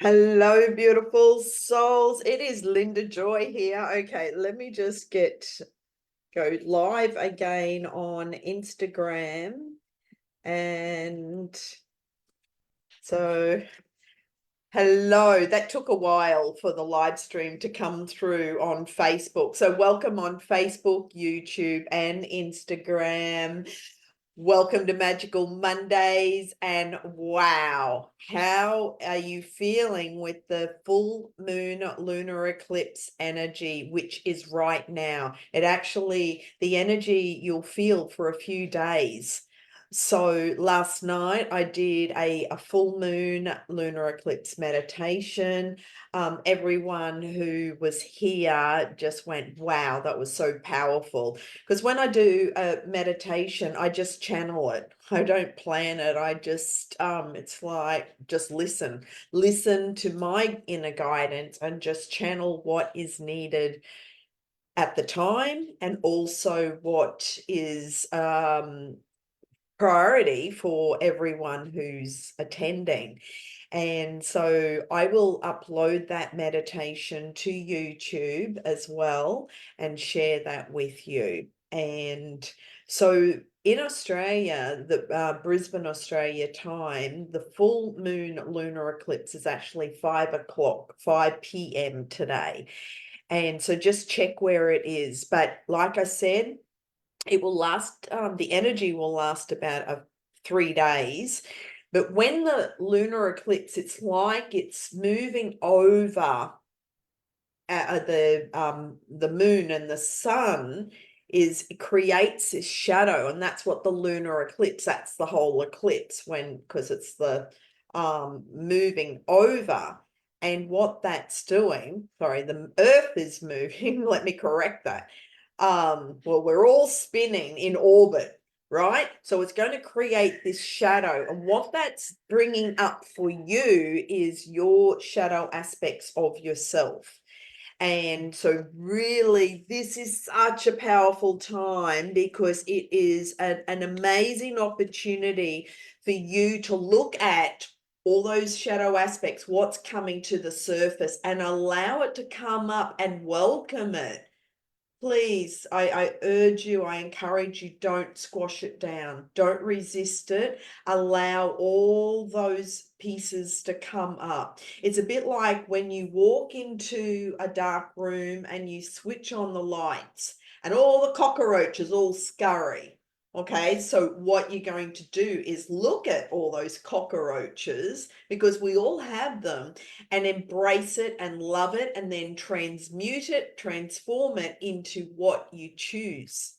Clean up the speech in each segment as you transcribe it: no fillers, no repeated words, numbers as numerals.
Hello, beautiful souls. It is Linda Joy here. Okay, let me just go live again on Instagram. And so, hello. That took a while for the live stream to come through on Facebook. So, welcome on Facebook, YouTube, and Instagram. Welcome to Magical Mondays. And wow, how are you feeling with the full moon lunar eclipse energy, which is right now? The energy you'll feel for a few days. So last night I did a full moon lunar eclipse meditation. Everyone who was here just went, wow, that was so powerful. Because when I do a meditation, I just channel it. I don't plan it. It's like just listen to my inner guidance and just channel what is needed at the time, and also what is priority for everyone who's attending. And so I will upload that meditation to YouTube as well and share that with you. And so in Australia, the Brisbane, Australia time, the full moon lunar eclipse is actually 5 o'clock, 5 p.m. today. And so just check where it is. But like I said, it will last, the energy will last about 3 days. But when the lunar eclipse, it's like it's moving over the moon, and the sun it creates this shadow, and that's what the lunar eclipse, that's the whole eclipse, because it's the moving over. And what that's doing, sorry, the earth is moving, let me correct that. Well, we're all spinning in orbit, right? So it's going to create this shadow. And what that's bringing up for you is your shadow aspects of yourself. And so really, this is such a powerful time, because it is an amazing opportunity for you to look at all those shadow aspects, what's coming to the surface, and allow it to come up and welcome it. Please, I urge you, I encourage you, don't squash it down. Don't resist it. Allow all those pieces to come up. It's a bit like when you walk into a dark room and you switch on the lights and all the cockroaches all scurry. Okay, so what you're going to do is look at all those cockroaches, because we all have them, and embrace it and love it, and then transmute it, transform it into what you choose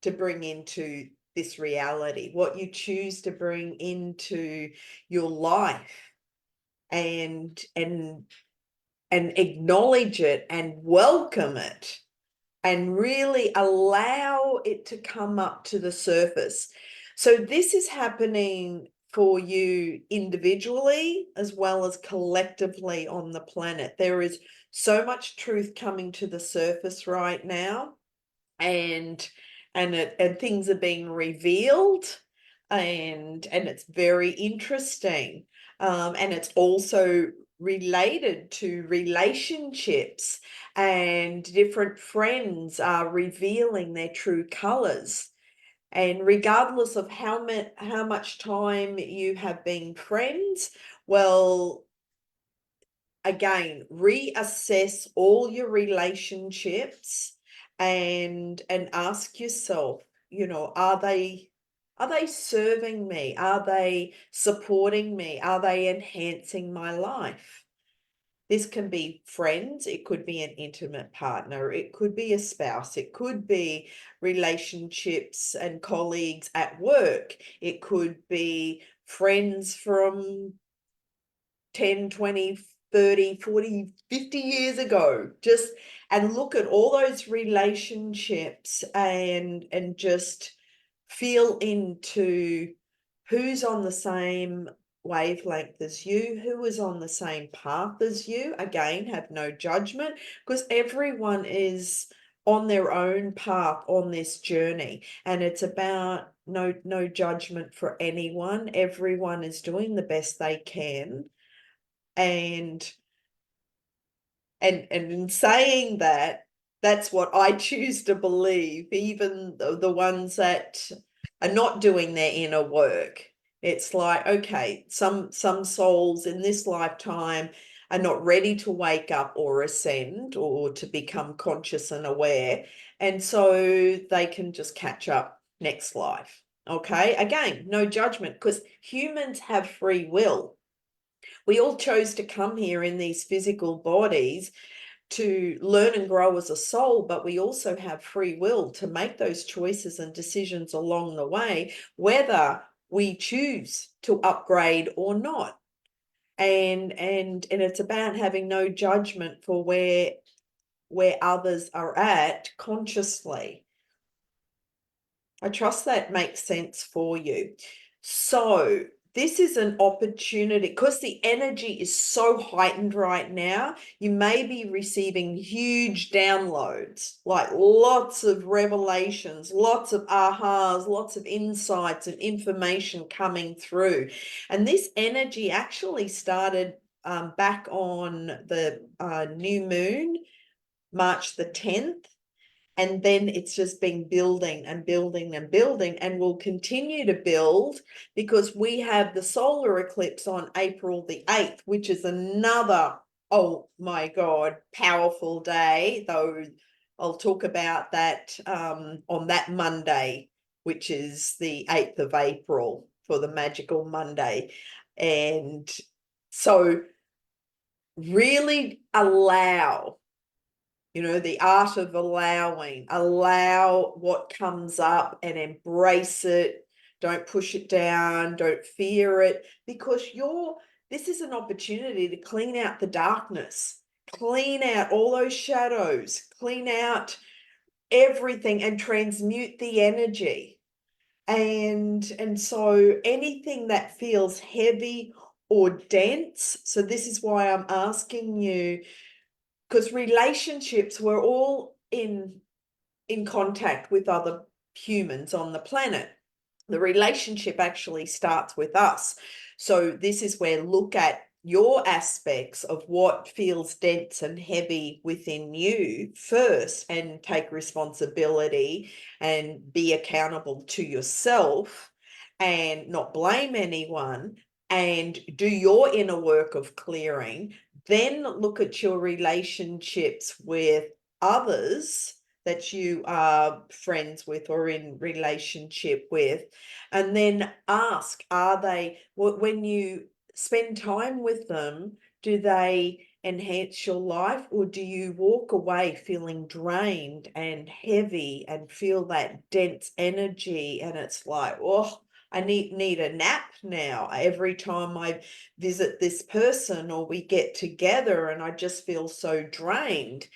to bring into this reality, what you choose to bring into your life, and acknowledge it and welcome it, and really allow it to come up to the surface. So this is happening for you individually as well as collectively on the planet. There is so much truth coming to the surface right now, and things are being revealed, and it's very interesting. And it's also related to relationships, and different friends are revealing their true colors. And regardless of how much time you have been friends, well, again, reassess all your relationships, and ask yourself, are they serving me? Are they supporting me? Are they enhancing my life? This can be friends, it could be an intimate partner, it could be a spouse, it could be relationships and colleagues at work, it could be friends from 10, 20, 30, 40, 50 years ago. And look at all those relationships, and just feel into who's on the same wavelength as you, who is on the same path as you. Again, have no judgment, because everyone is on their own path on this journey, and it's about no judgment for anyone. Everyone is doing the best they can, And in saying that, that's what I choose to believe, even the ones that are not doing their inner work. It's like, okay, some souls in this lifetime are not ready to wake up or ascend or to become conscious and aware. And so they can just catch up next life. Okay, again, no judgment, because humans have free will. We all chose to come here in these physical bodies to learn and grow as a soul, but we also have free will to make those choices and decisions along the way, whether we choose to upgrade or not. And it's about having no judgment for where others are at consciously. I trust that makes sense for you. So this is an opportunity, because the energy is so heightened right now. You may be receiving huge downloads, like lots of revelations, lots of ahas, lots of insights and information coming through. And this energy actually started back on the new moon, March the 10th. And then it's just been building and building and building, and will continue to build, because we have the solar eclipse on April the 8th, which is another, oh my God, powerful day. Though I'll talk about that on that Monday, which is the 8th of April, for the magical Monday. And so really allow, the art of allow what comes up and embrace it. Don't push it down, don't fear it, because this is an opportunity to clean out the darkness, clean out all those shadows, clean out everything and transmute the energy. And so anything that feels heavy or dense, so this is why I'm asking you, because relationships, we're all in contact with other humans on the planet. The relationship actually starts with us. So this is where look at your aspects of what feels dense and heavy within you first, and take responsibility and be accountable to yourself, and not blame anyone, and do your inner work of clearing. Then look at your relationships with others that you are friends with or in relationship with, and then ask, are they, when you spend time with them, do they enhance your life, or do you walk away feeling drained and heavy and feel that dense energy, and it's like, oh, I need a nap now every time I visit this person or we get together, and I just feel so drained.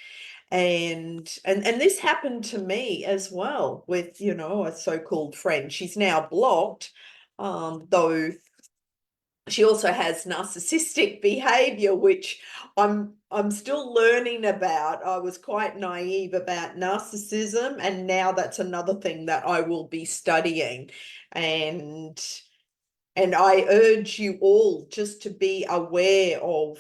And this happened to me as well with, a so-called friend. She's now blocked, though she also has narcissistic behavior, which I'm still learning about. I was quite naive about narcissism, and now that's another thing that I will be studying. And I urge you all just to be aware of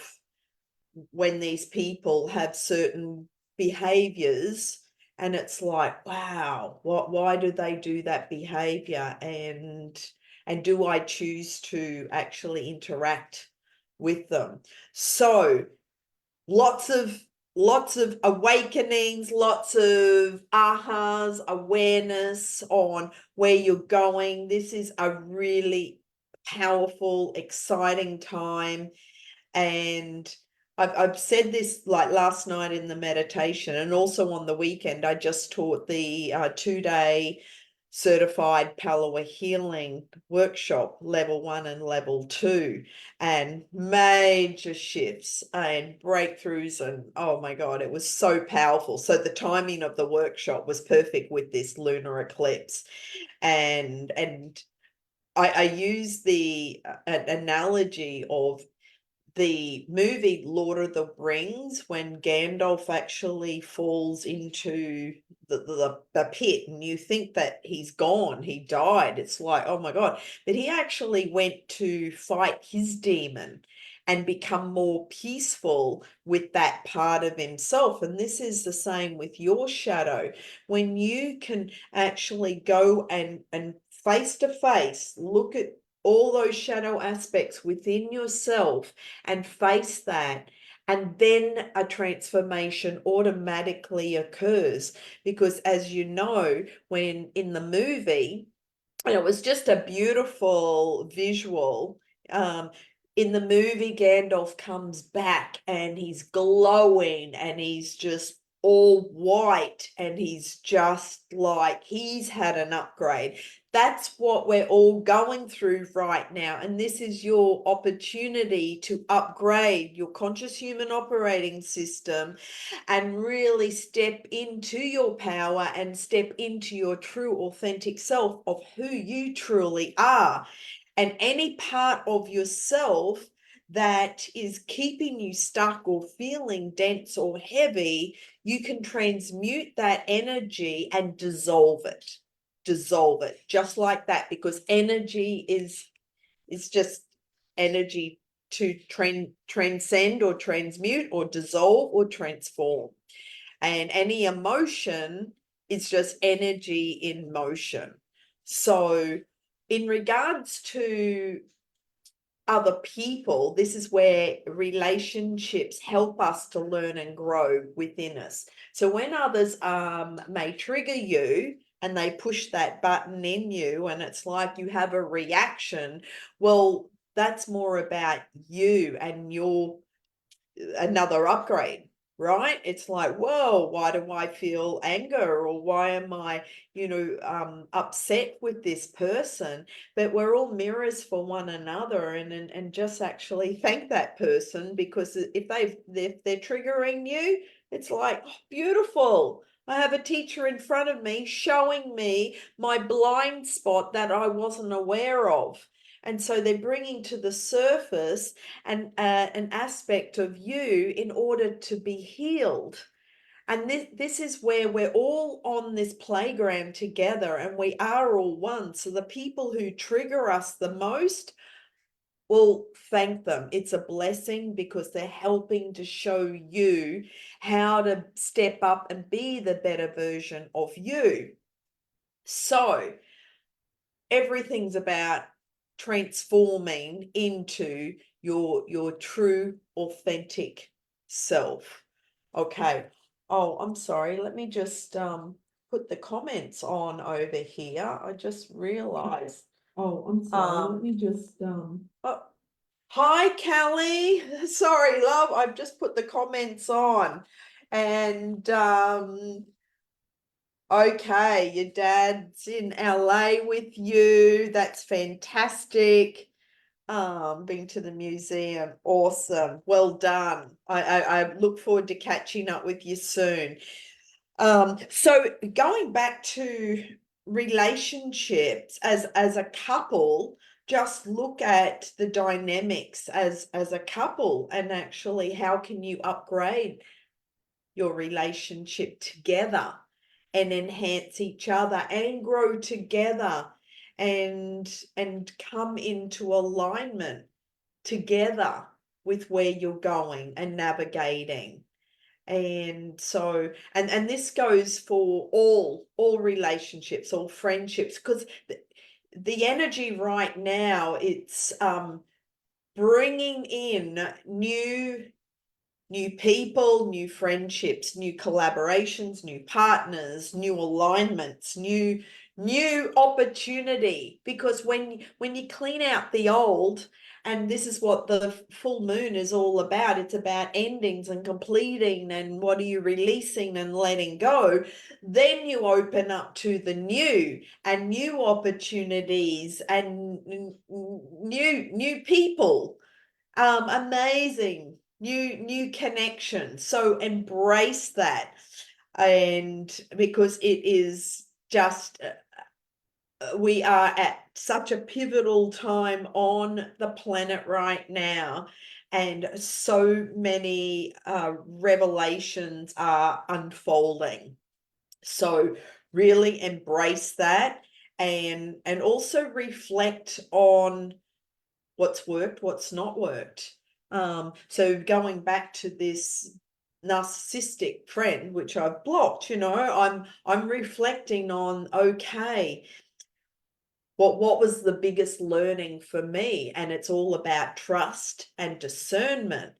when these people have certain behaviors, and it's like, wow, why do they do that behavior, and do I choose to actually interact with them? So lots of awakenings, lots of ahas, awareness on where you're going. This is a really powerful, exciting time. And I've said this like last night in the meditation, and also on the weekend, I just taught the 2-day certified Palawa healing workshop, level 1 and level 2, and major shifts and breakthroughs. And oh my God, it was so powerful. So the timing of the workshop was perfect with this lunar eclipse. And I use the analogy of the movie Lord of the Rings, when Gandalf actually falls into the pit, and you think that he's gone, he died. It's like, oh my God. But he actually went to fight his demon, and become more peaceful with that part of himself. And this is the same with your shadow. When you can actually go and face to face look at all those shadow aspects within yourself and face that, and then a transformation automatically occurs. Because as you know, when in the movie, and it was just a beautiful visual. In the movie, Gandalf comes back and he's glowing and he's just all white and he's just like he's had an upgrade. That's what we're all going through right now. And this is your opportunity to upgrade your conscious human operating system and really step into your power and step into your true authentic self of who you truly are. And any part of yourself that is keeping you stuck or feeling dense or heavy, you can transmute that energy and dissolve it. Dissolve it just like that, because energy is just energy to transcend or transmute or dissolve or transform. And any emotion is just energy in motion. So in regards to other people, this is where relationships help us to learn and grow within us. So when others may trigger you and they push that button in you and it's like you have a reaction, well, that's more about you and your another upgrade, right? It's like, whoa, why do I feel anger, or why am I, upset with this person? But we're all mirrors for one another, and just actually thank that person, because if they're triggering you, it's like, oh, beautiful. I have a teacher in front of me showing me my blind spot that I wasn't aware of. And so they're bringing to the surface an aspect of you in order to be healed. And this is where we're all on this playground together, and we are all one. So the people who trigger us the most, well, thank them. It's a blessing, because they're helping to show you how to step up and be the better version of you. So everything's about transforming into your true authentic self. Okay. Oh, I'm sorry. Let me just put the comments on over here. I just realized. Oh, I'm sorry. Let me just oh, hi, Callie. Sorry, love. I've just put the comments on. And okay, your dad's in LA with you. That's fantastic. Been to the museum. Awesome. Well done. I look forward to catching up with you soon. So going back to relationships as a couple, just look at the dynamics as a couple, and actually how can you upgrade your relationship together and enhance each other and grow together and come into alignment together with where you're going and navigating. And so and this goes for all relationships, all friendships, because the energy right now, it's bringing in new people, new friendships, new collaborations, new partners, new alignments, new opportunity. Because when you clean out the old, and this is what the full moon is all about, it's about endings and completing, and what are you releasing and letting go, then you open up to the new and new opportunities and new people, amazing new connection. So embrace that. And because it is just we are at such a pivotal time on the planet right now, and so many revelations are unfolding. So really embrace that, and also reflect on what's worked, what's not worked. So going back to this narcissistic friend, which I've blocked, I'm reflecting on, okay, what was the biggest learning for me? And it's all about trust and discernment,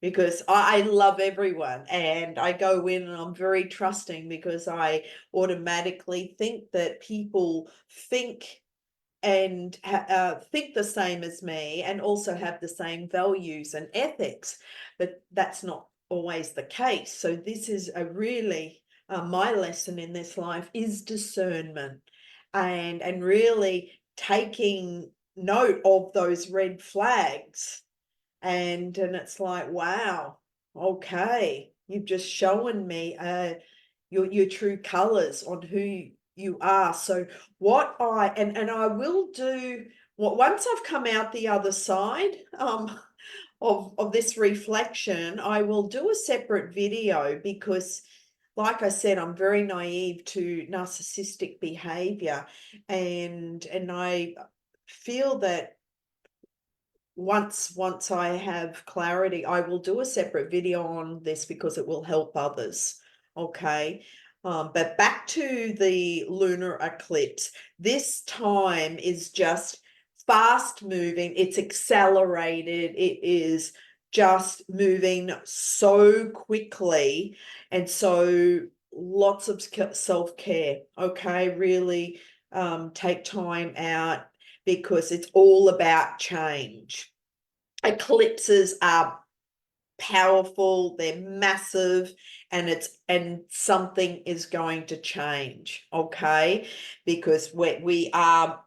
because I love everyone and I go in and I'm very trusting, because I automatically think that people think and think the same as me and also have the same values and ethics, but that's not always the case. So this is a really my lesson in this life is discernment, and really taking note of those red flags, and it's like, wow, okay, you've just shown me your true colors on who you are. So what and I will do what, once I've come out the other side of this reflection, I will do a separate video, because like I said, I'm very naive to narcissistic behavior, and I feel that once I have clarity, I will do a separate video on this, because it will help others. Okay. But back to the lunar eclipse, this time is just fast moving. It's accelerated. It is just moving so quickly. And so lots of self-care. Okay. Really take time out, because it's all about change. Eclipses are powerful, they're massive, and something is going to change, okay? Because we are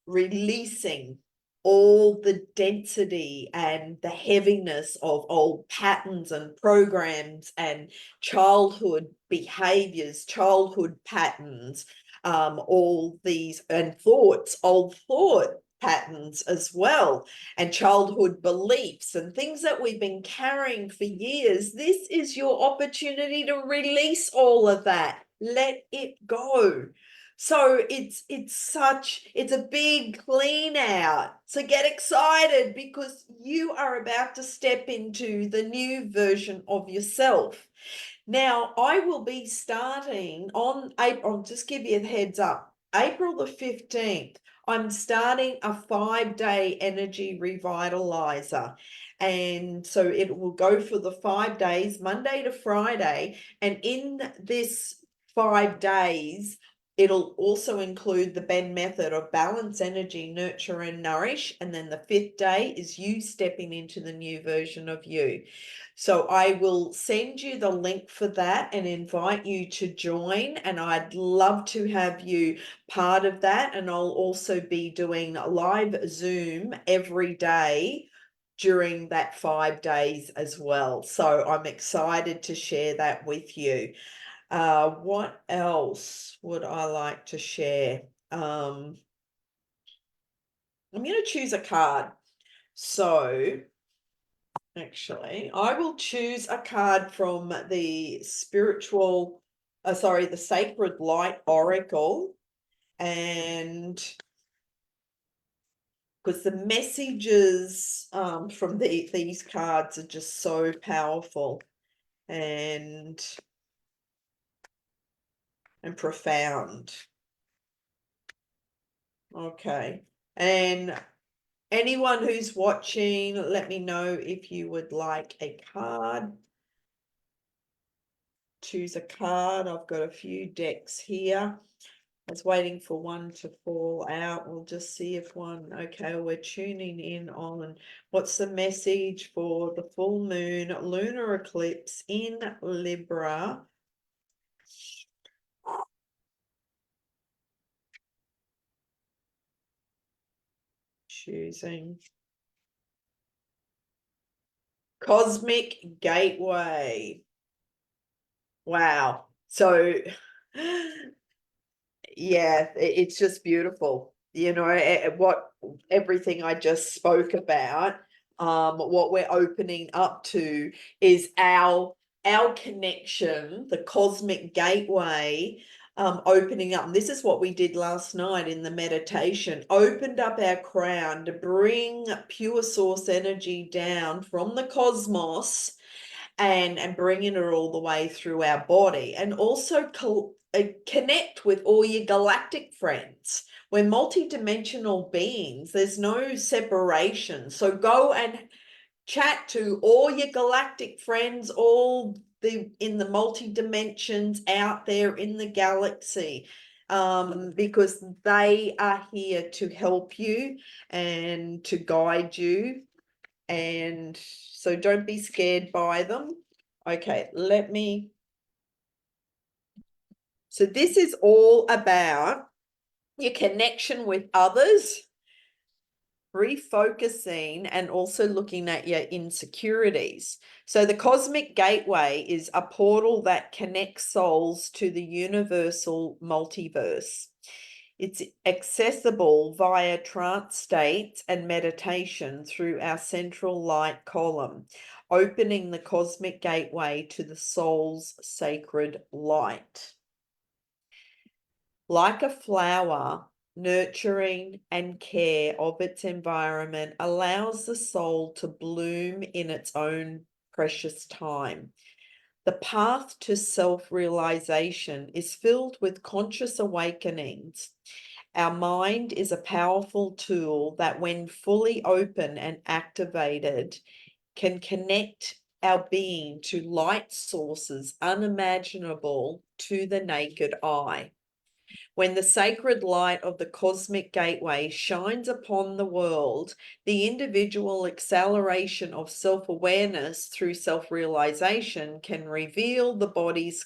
releasing all the density and the heaviness of old patterns and programs and childhood behaviors, childhood patterns, all these, and old thought patterns as well, and childhood beliefs and things that we've been carrying for years. This is your opportunity to release all of that. Let it go. So it's a big clean out. So get excited, because you are about to step into the new version of yourself. Now, I will be starting on April, I'll just give you a heads up, April the 15th, I'm starting a 5-day energy revitalizer. And so it will go for the 5 days, Monday to Friday. And in this 5 days, it'll also include the Benn method of balance, energy, nurture, and nourish. And then the 5th day is you stepping into the new version of you. So I will send you the link for that and invite you to join. And I'd love to have you part of that. And I'll also be doing a live Zoom every day during that 5 days as well. So I'm excited to share that with you. What else would I like to share? I'm going to choose a card. So actually, I will choose a card from the the Sacred Light Oracle, and because the messages from these cards are just so powerful and profound. Okay. And anyone who's watching, let me know if you would like a card. Choose a card. I've got a few decks here. I was waiting for one to fall out. We'll just see if one. Okay, we're tuning in on what's the message for the full moon lunar eclipse in Libra. Choosing Cosmic Gateway. Wow. So yeah, it's just beautiful. What everything I just spoke about, what we're opening up to is our connection, the cosmic gateway, opening up. And this is what we did last night in the meditation, opened up our crown to bring pure source energy down from the cosmos and bringing it all the way through our body, and also connect with all your galactic friends. We're multi-dimensional beings. There's no separation. So go and chat to all your galactic friends, all in the multi-dimensions out there in the galaxy, because they are here to help you and to guide you. And so don't be scared by them. Okay, so this is all about your connection with others, refocusing, and also looking at your insecurities. So the cosmic gateway is a portal that connects souls to the universal multiverse. It's accessible via trance states and meditation through our central light column, opening the cosmic gateway to the soul's sacred light. Like a flower, nurturing and care of its environment allows the soul to bloom in its own precious time. The path to self-realization is filled with conscious awakenings. Our mind is a powerful tool that, when fully open and activated, can connect our being to light sources unimaginable to the naked eye. When the sacred light of the cosmic gateway shines upon the world, the individual acceleration of self-awareness through self-realization can reveal the body's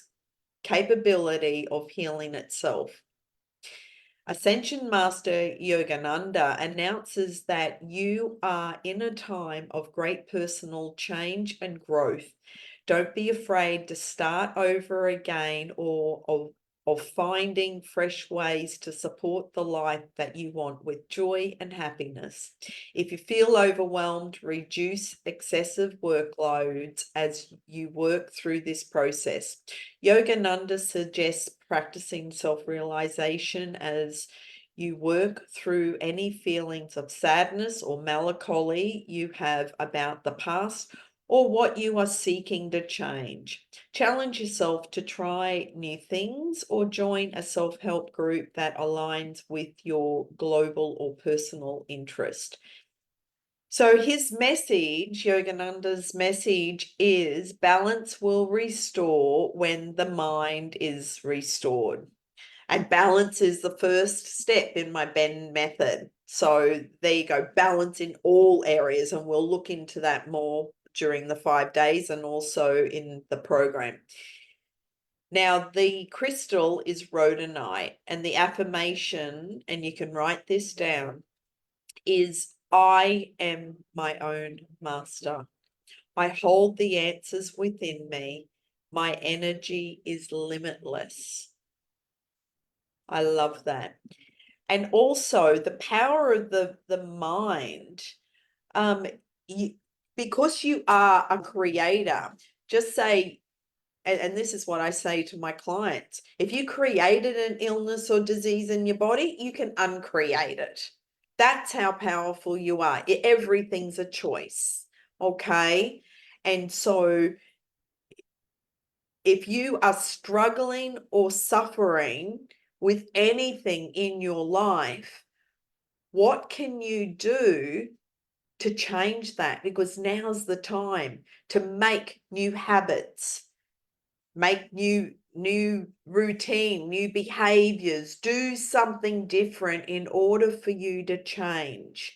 capability of healing itself. Ascension Master Yogananda announces that you are in a time of great personal change and growth. Don't be afraid to start over again or of finding fresh ways to support the life that you want with joy and happiness. If you feel overwhelmed, reduce excessive workloads as you work through this process. Yogananda suggests practicing self-realization as you work through any feelings of sadness or melancholy you have about the past or what you are seeking to change. Challenge yourself to try new things or join a self-help group that aligns with your global or personal interest. So his message, Yogananda's message, is balance will restore when the mind is restored. And balance is the first step in my Benn method. So there you go, balance in all areas. And we'll look into that more during the 5 days and also in the program. Now, the crystal is rhodonite, and the affirmation, and you can write this down, is I am my own master. I hold the answers within me. My energy is limitless. I love that. And also the power of the mind, because you are a creator, just say, and this is what I say to my clients, if you created an illness or disease in your body, you can uncreate it. That's how powerful you are. Everything's a choice, okay? And so if you are struggling or suffering with anything in your life, what can you do to change that? Because now's the time to make new habits, make new routine, new behaviors, do something different in order for you to change.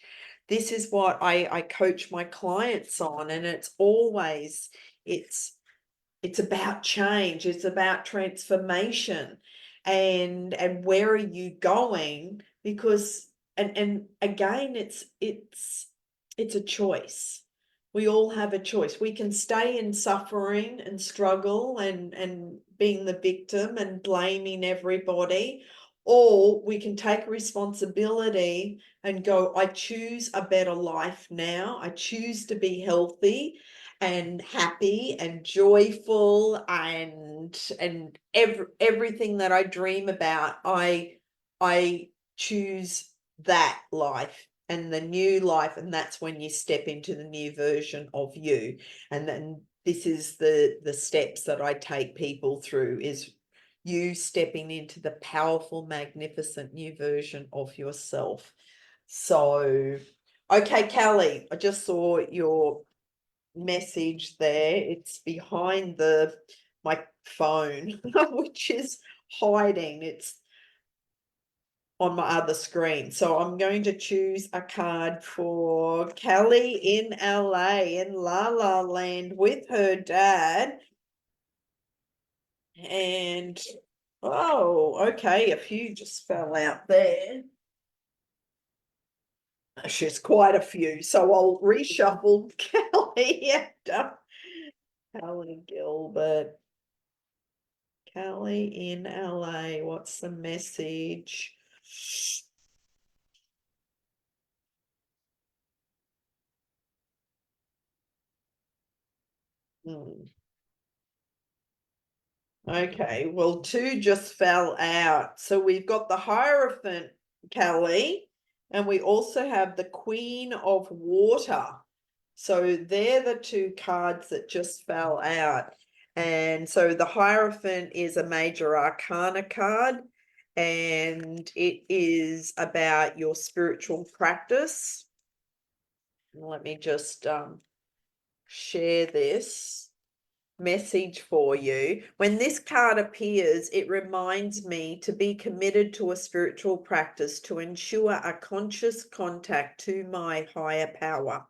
This is what I coach my clients on, and it's always, it's about change, it's about transformation, and where are you going? Because and again, it's a choice. We all have a choice. We can stay in suffering and struggle and being the victim and blaming everybody, or we can take responsibility and go, I choose a better life now. I choose to be healthy, and happy and joyful and everything that I dream about, I choose that life and the new life, and that's when you step into the new version of you. And then this is the steps that I take people through, is you stepping into the powerful, magnificent new version of yourself. So, okay, Kelly, I just saw your message there. It's behind my phone, which is hiding. It's on my other screen. So I'm going to choose a card for Kelly in LA, in La La Land with her dad. And oh, okay, a few just fell out there. She's quite a few. So I'll reshuffle Kelly after Kelly Gilbert. Kelly in LA, what's the message? Hmm. Okay, well, two just fell out. So we've got the Hierophant, Kelly, and we also have the Queen of Water. So they're the two cards that just fell out. And so the Hierophant is a major arcana card, and it is about your spiritual practice. Let me just share this message for you. When this card appears, it reminds me to be committed to a spiritual practice to ensure a conscious contact to my higher power.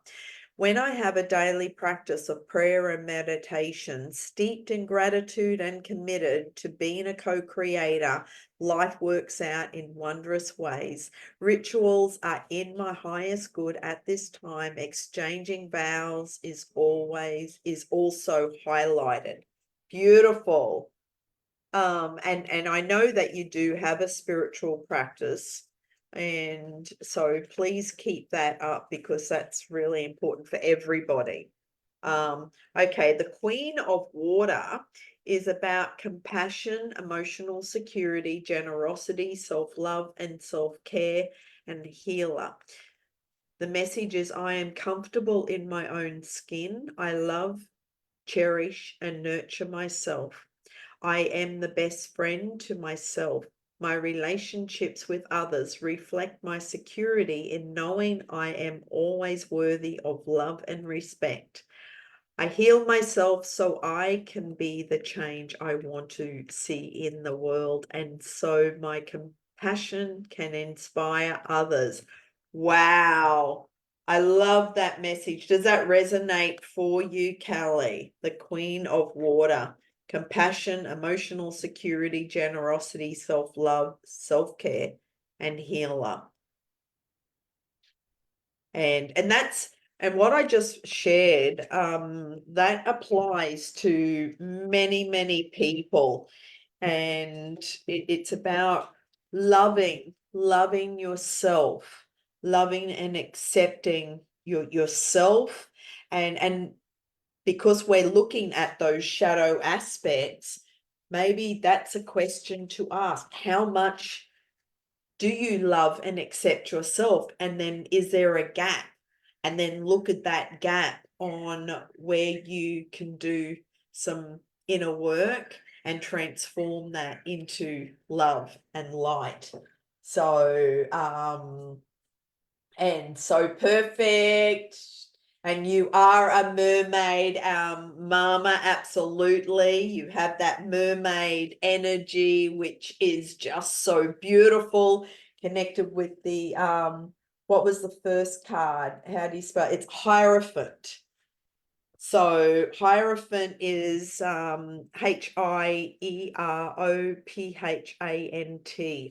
When I have a daily practice of prayer and meditation, steeped in gratitude and committed to being a co-creator, life works out in wondrous ways. Rituals are in my highest good at this time. Exchanging vows is also highlighted. Beautiful. And I know that you do have a spiritual practice, and so please keep that up because that's really important for everybody. Okay, the Queen of Water is about compassion, emotional security, generosity, self-love, and self-care, and healer. The message is, I am comfortable in my own skin. I love, cherish, and nurture myself. I am the best friend to myself. My relationships with others reflect my security in knowing I am always worthy of love and respect. I heal myself so I can be the change I want to see in the world, and so my compassion can inspire others. Wow. I love that message. Does that resonate for you, Kelly? The Queen of Water. Compassion, emotional security, generosity, self-love, self-care, and healer. And that's and what I just shared, that applies to many people. And it's about loving yourself, loving and accepting yourself. And because we're looking at those shadow aspects, maybe that's a question to ask. How much do you love and accept yourself? And then is there a gap? And then look at that gap on where you can do some inner work and transform that into love and light. So and so perfect. And you are a mermaid, Mama, absolutely. You have that mermaid energy, which is just so beautiful, connected with the, what was the first card? How do you spell it? It's Hierophant. So Hierophant is Hierophant.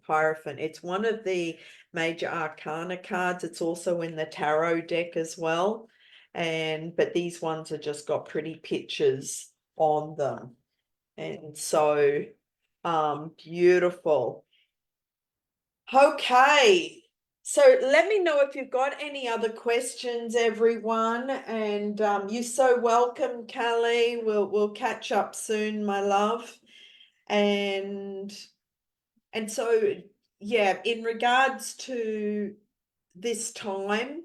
Hierophant. It's one of the major arcana cards. It's also in the tarot deck as well. But these ones have just got pretty pictures on them. And so beautiful. Okay. So let me know if you've got any other questions, everyone. And you're so welcome, Callie. We'll catch up soon, my love. And so yeah, in regards to this time,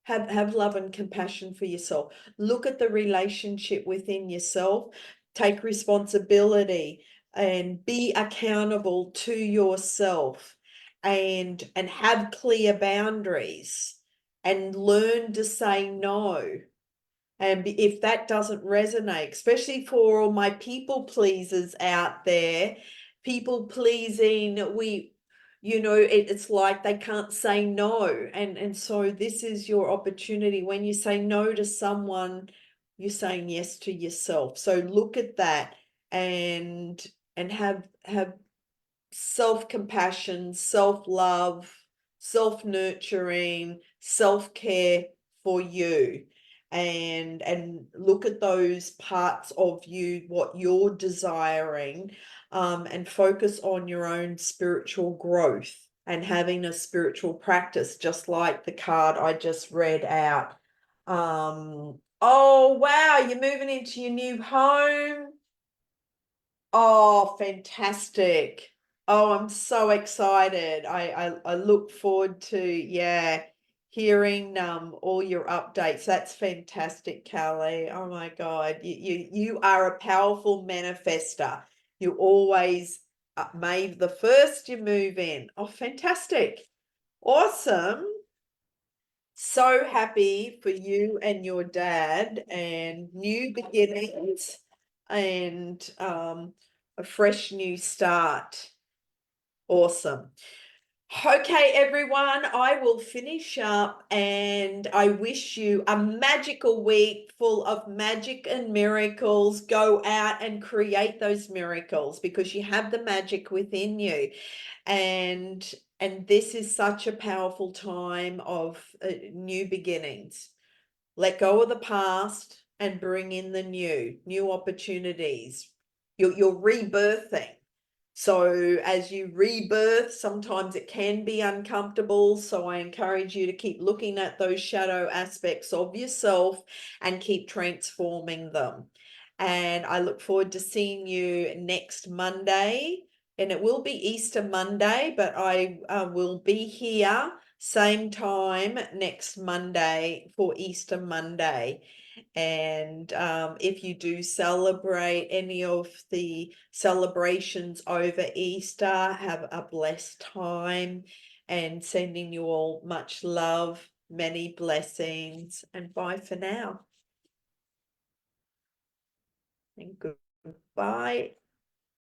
have love and compassion for yourself. Look at the relationship within yourself. Take responsibility and be accountable to yourself, and have clear boundaries, and learn to say no. And if that doesn't resonate, especially for all my people pleasers out there, people pleasing, it's like they can't say no. And so this is your opportunity. When you say no to someone, you're saying yes to yourself. So look at that, and have self-compassion, self-love, self-nurturing, self-care for you. And look at those parts of you, what you're desiring, and focus on your own spiritual growth and having a spiritual practice, just like the card I just read out. Oh wow, you're moving into your new home. Oh, fantastic. Oh, I'm so excited. I look forward to, yeah, hearing all your updates. That's fantastic, Callie. Oh my God. You are a powerful manifester. You always made the first you move in. Oh, fantastic. Awesome. So happy for you and your dad, and new beginnings, and a fresh new start. Awesome. Okay, everyone, I will finish up, and I wish you a magical week full of magic and miracles. Go out and create those miracles, because you have the magic within you. And this is such a powerful time of new beginnings. Let go of the past and bring in the new opportunities. You're rebirthing. So as you rebirth, sometimes it can be uncomfortable. So I encourage you to keep looking at those shadow aspects of yourself and keep transforming them. And I look forward to seeing you next Monday. And it will be Easter Monday, but I will be here same time next Monday for Easter Monday. And if you do celebrate any of the celebrations over Easter, have a blessed time, and sending you all much love, many blessings, and bye for now. And goodbye.